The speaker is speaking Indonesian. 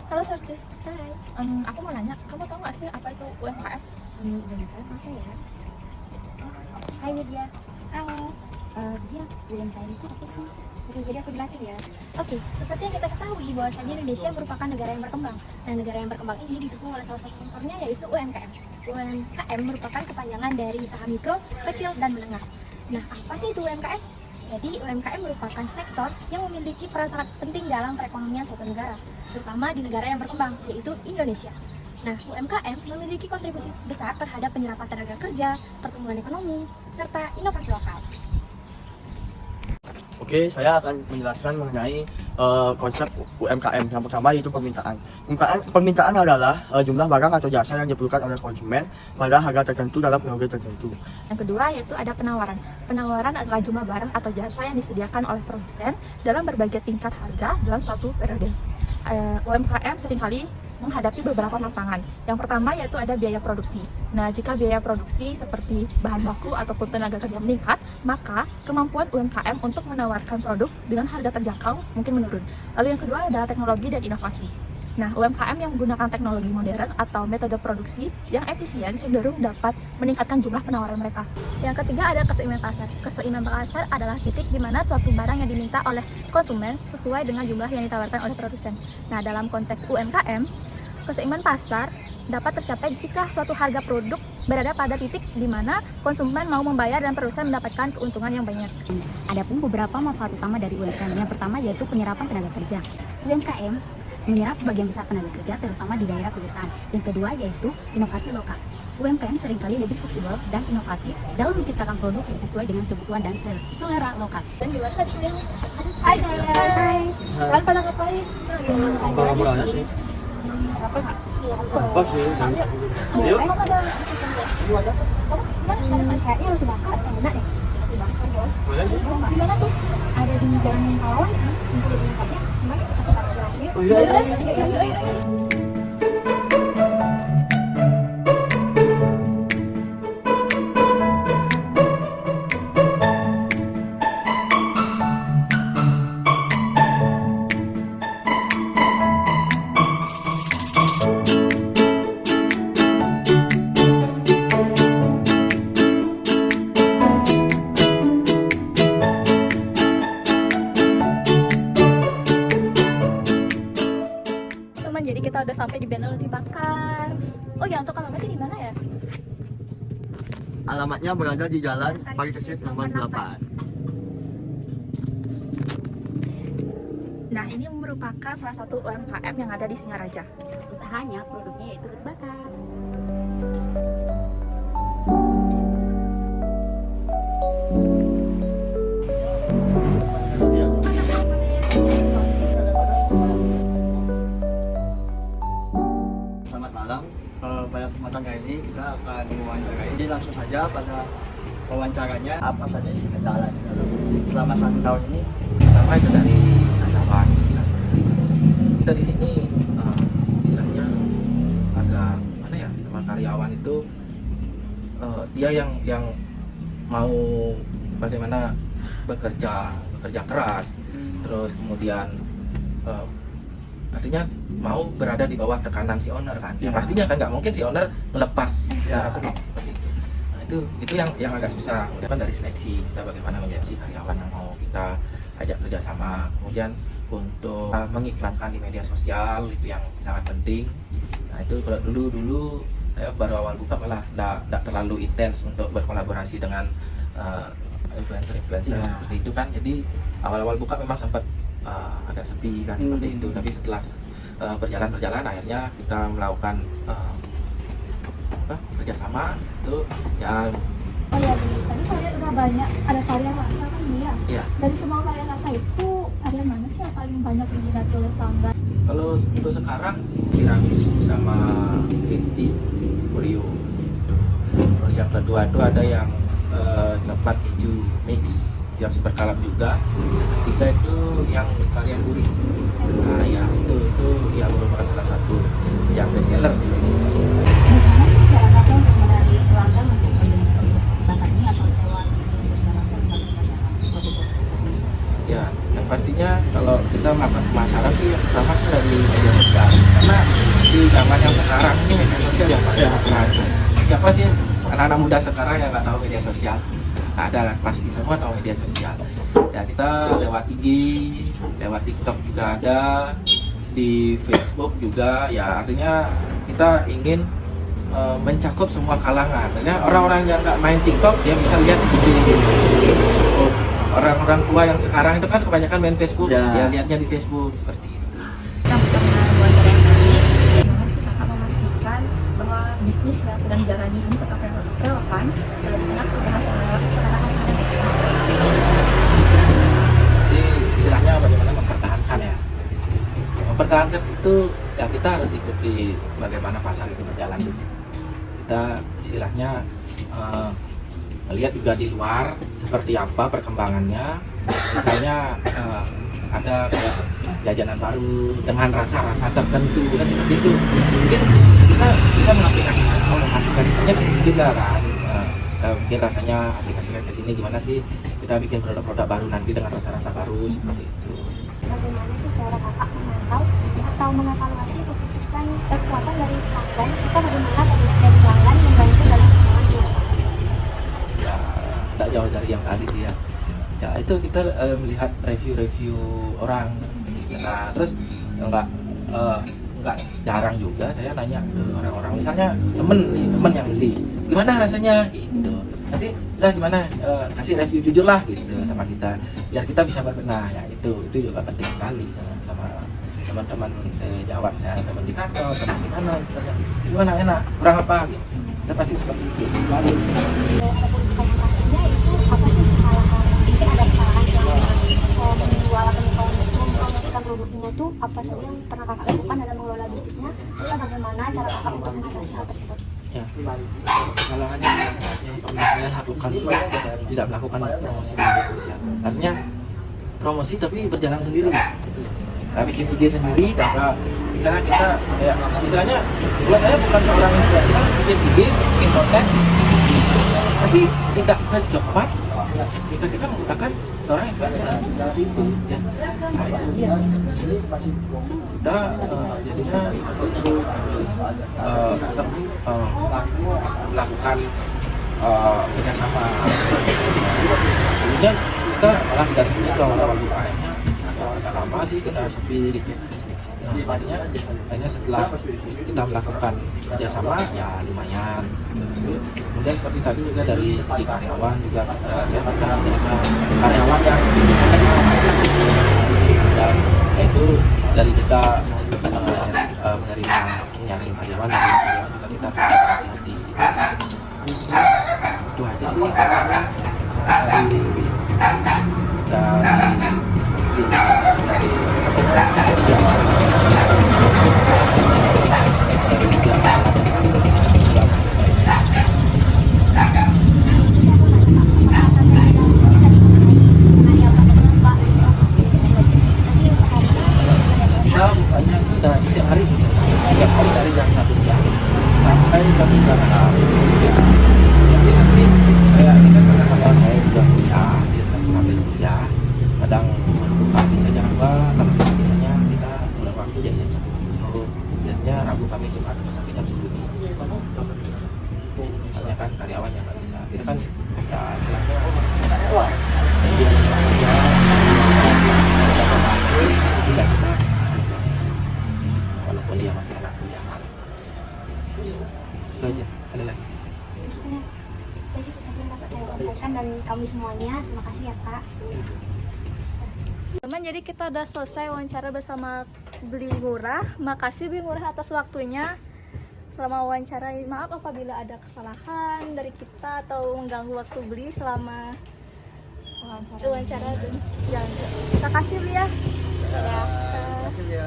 Halo Sarti. Hai. Aku mau nanya, kamu tahu nggak sih apa itu UMKM? UMKM apa ya? Hai Widya. Halo. Widya, UMKM itu apa sih? Oke, jadi aku jelasin ya. Oke, seperti yang kita ketahui bahwasanya Indonesia merupakan negara yang berkembang. Nah, negara yang berkembang ini didukung oleh salah satu faktornya yaitu UMKM. UMKM merupakan kepanjangan dari usaha mikro, kecil, dan menengah. Nah, apa sih itu UMKM? Jadi, UMKM merupakan sektor yang memiliki peran sangat penting dalam perekonomian suatu negara, terutama di negara yang berkembang, yaitu Indonesia. Nah, UMKM memiliki kontribusi besar terhadap penyerapan tenaga kerja, pertumbuhan ekonomi, serta inovasi lokal. Oke, saya akan menjelaskan mengenai konsep UMKM. Yang pertama yaitu permintaan. Permintaan adalah jumlah barang atau jasa yang diperlukan oleh konsumen pada harga tertentu dalam periode tertentu. Yang kedua yaitu ada penawaran. Penawaran adalah jumlah barang atau jasa yang disediakan oleh produsen dalam berbagai tingkat harga dalam suatu periode. UMKM seringkali menghadapi beberapa tantangan. Yang pertama yaitu ada biaya produksi. Nah, jika biaya produksi seperti bahan baku ataupun tenaga kerja meningkat, maka kemampuan UMKM untuk menawarkan produk dengan harga terjangkau mungkin menurun. Lalu yang kedua adalah teknologi dan inovasi. Nah, UMKM yang menggunakan teknologi modern atau metode produksi yang efisien cenderung dapat meningkatkan jumlah penawaran mereka. Yang ketiga ada keseimbangan pasar. Keseimbangan pasar adalah titik di mana suatu barang yang diminta oleh konsumen sesuai dengan jumlah yang ditawarkan oleh produsen. Nah, dalam konteks UMKM, keseimbangan pasar dapat tercapai jika suatu harga produk berada pada titik di mana konsumen mau membayar dan produsen mendapatkan keuntungan yang banyak. Adapun beberapa manfaat utama dari UMKM. Yang pertama yaitu penyerapan tenaga kerja. UMKM menyerap sebagian besar tenaga kerja terutama di daerah pedesaan. Yang kedua yaitu inovasi lokal. UMKM seringkali lebih fleksibel dan inovatif dalam menciptakan produk yang sesuai dengan kebutuhan dan selera lokal. Dan juga tadi yang Hai guys. Kalian pada ngapain? Apa aja sih? Apa nggak? Apa sih? Yuk. Kamu ada kayaknya roti bakar enak ya. Roti bakar ya. Mana sih? Gimana tuh? Ada di Jalan Pahlawan sih. Nanti di tempatnya. Gimana kita ke sana jalan yuk. Oh, iya. Yuk. Jadi kita udah sampai di Bendel Roti Bakar. Oh ya, untuk alamatnya di mana ya? Alamatnya berada di Jalan Parikesit nomor 8. Nah, ini merupakan salah satu UMKM yang ada di Singaraja. Usahanya produknya yaitu roti bakar. Selamat malam. Pada kesempatan kali ini kita akan mewawancarai. Jadi langsung saja pada wawancaranya apa saja isi kendala selama 1 tahun ini. Pertama itu dari karyawan misalnya. Kita di sini istilahnya agak mana ya, sama karyawan itu dia yang mau bagaimana bekerja keras, terus kemudian artinya mau berada di bawah tekanan si owner kan. Ya pastinya kan nggak mungkin si owner melepas secara penuh. Nah, itu yang agak susah. Kemudian dari seleksi, kita bagaimana menyeleksi karyawan yang mau kita ajak kerjasama. Kemudian untuk mengiklankan di media sosial itu yang sangat penting. Nah itu kalau dulu baru awal buka malah nggak terlalu intens untuk berkolaborasi dengan influencer seperti itu kan. Jadi awal-awal buka memang sempat agak sepi kan seperti itu. Tapi setelah berjalan akhirnya kita melakukan kerjasama itu ya. Oh ya, tadi kalian udah banyak ada varian rasa kan ini ya? Iya. Dari semua varian rasa itu varian mana sih yang paling banyak diminati oleh pelanggan? Kalau untuk sekarang tiramisu sama green tea Oreo. Terus yang kedua itu ada yang coklat keju mix yang super kalap juga. Yang ketiga itu yang varian gurih. Nah ya itu ya merupakan salah satu yang best seller sih di sini. Bagaimana sih cara kakak untuk menarik pelanggan untuk membeli produk bakar ini atau lewat media sosial atau produk? Ya, yang pastinya kalau kita melakukan pemasaran sih yang pertama kan dari di media sosial. Karena di zaman yang sekarang ini media sosial yang paling berperan. Siapa sih anak-anak muda sekarang yang nggak tahu media sosial? Nggak ada kan, pasti semua tahu media sosial. Ya kita lewat IG, lewat TikTok juga ada, di Facebook juga. Ya artinya kita ingin mencakup semua kalangan. Ya, orang-orang yang nggak main TikTok dia bisa lihat video. Orang-orang tua yang sekarang itu kan kebanyakan main Facebook, ya lihatnya di Facebook seperti itu. Kita mengenal wawancara yang tadi. Bagaimana sih kakak memastikan bahwa bisnis yang sedang dijalani ini tetap relevan di tengah perubahan sekarang masyarakat? Jadi istilahnya bagaimana mempertahankan ya. Mempertahankan itu ya kita harus ikuti bagaimana pasar itu berjalan. Kita istilahnya melihat juga di luar seperti apa perkembangannya. Misalnya ada kayak jajanan baru dengan rasa-rasa tertentu kan seperti itu. Mungkin kita bisa mengaplikasikannya ke sini juga kan. Mungkin rasanya aplikasikan ke sini gimana sih kita bikin produk-produk baru nanti dengan rasa-rasa baru seperti itu. Bagaimana sih cara kakak memantau atau mengevaluasi kepuasan dari pelanggan serta bagaimana dari pelanggan membantu dalam perkembangan jualan? Ya tidak jauh dari yang tadi sih ya. Ya itu kita melihat review-review orang. Nah terus nggak jarang juga saya nanya ke orang-orang, misalnya temen yang beli gimana rasanya gitu, nanti udah gimana kasih review jujur lah gitu sama kita biar kita bisa berbenah. Ya itu juga penting sekali sama teman-teman sejawat saya, teman di kantor, teman di mana, misalnya gimana enak kurang apa gitu, kita pasti seperti itu. Ataupun pertanyaannya itu apa sih kesalahan? Mungkin ada kesalahan selama menjual atau mempromosikan produknya itu apa saja yang pernah kakak lakukan dalam mengelola bisnisnya serta bagaimana cara kakak untuk mengatasi hal tersebut? Ya, kesalahannya yang pernah saya lakukan itu tidak melakukan promosi di media sosial. Artinya promosi tapi berjalan sendiri. Nah, bikin IG sendiri, tanpa misalnya kita kayak misalnya kalau saya bukan seorang influencer, bikin IG, bikin konten, tapi tidak secepat jika kita menggunakan seorang influencer itu ya. Nah, itu kita jadinya harus melakukan kerjasama. Kemudian kita malah tidak sendiri kalau waktu UKM-nya agak lama sih kita sepi dikit. Nah, akhirnya setelah kita melakukan kerjasama ya lumayan. Kemudian seperti tadi juga dari segi karyawan juga saya pernah menerima karyawan yang dan itu dari kita menerima menyaring karyawan juga kita hati-hati. Itu aja sih bukanya itu dari setiap hari dari jam 1 siang sampai jam 9 malam. Jadi nanti kayak ini kan karyawan saya juga kuliah, dia sambil kuliah. Kadang buka bisa jam 2, kalau bisanya kita mulai waktu jam 10. Biasanya Rabu kami Jumat sampai jam 10. Soalnya kan karyawan yang nggak bisa. Kita kan ya istilahnya dia kerja bagus, tidak kita walaupun dia masih anak kuliah. Itu aja, ada lagi. Jadi itu saja yang dapat saya sampaikan dan kami semuanya terima kasih ya kak. Teman, jadi kita udah selesai wawancara bersama Beli Murah. Makasih Beli Murah atas waktunya selama wawancara. Maaf apabila ada kesalahan dari kita atau mengganggu waktu Beli selama wawancara dan jalan. Terima kasih Beli ya. Terima kasih ya.